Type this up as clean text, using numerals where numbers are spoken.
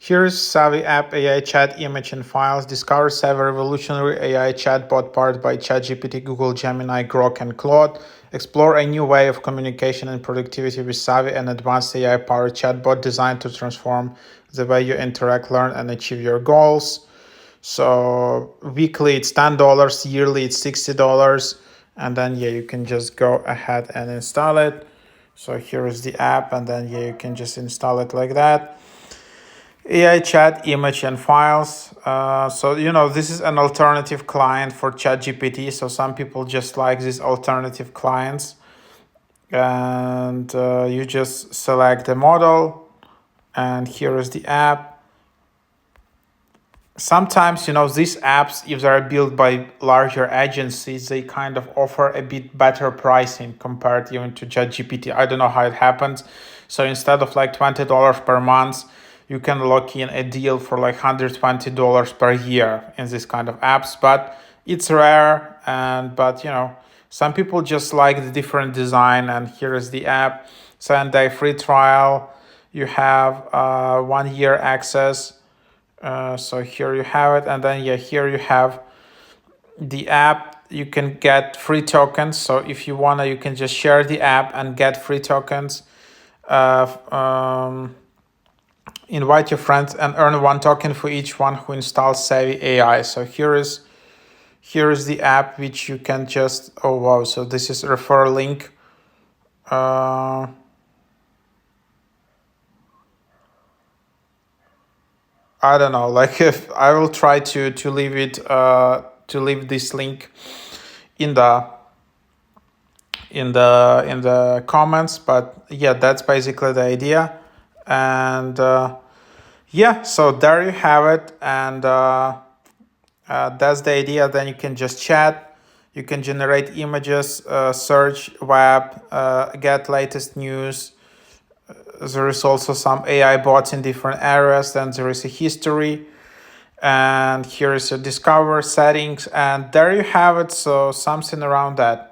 Here's SAVVI app AI chat image and files. Discover SAVVI revolutionary AI chatbot powered by ChatGPT, Google Gemini, Grok, and Claude. Explore a new way of communication and productivity with SAVVI, an advanced AI-powered chatbot designed to transform the way you interact, learn, and achieve your goals. So weekly it's $10, yearly it's $60, and then you can just go ahead and install it. So here is the app, and then you can just install it like that. AI chat, image, and files. This is an alternative client for ChatGPT. So some people just like these alternative clients, and you just select the model, and here is the app. Sometimes, these apps, if they're built by larger agencies, they kind of offer a bit better pricing compared even to ChatGPT. I don't know how it happens. So instead of like $20 per month, you can lock in a deal for like $120 per year in this kind of apps. But it's rare, but some people just like the different design. And here is the app. 7-day free trial. You have 1 year access. So here you have it, and then here you have the app. You can get free tokens. So if you wanna, you can just share the app and get free tokens. Invite your friends and earn 1 token for each one who installs SAVVI AI. So here is the app which you can just, oh wow, so this is refer link. I don't know, like if I will try to leave it to leave this link in the comments, but that's basically the idea. And so there you have it, and that's the idea. Then you can just chat, you can generate images, search web, get latest news. There is also some AI bots in different areas. Then there is a history, and here is a discover settings, and there you have it. So something around that.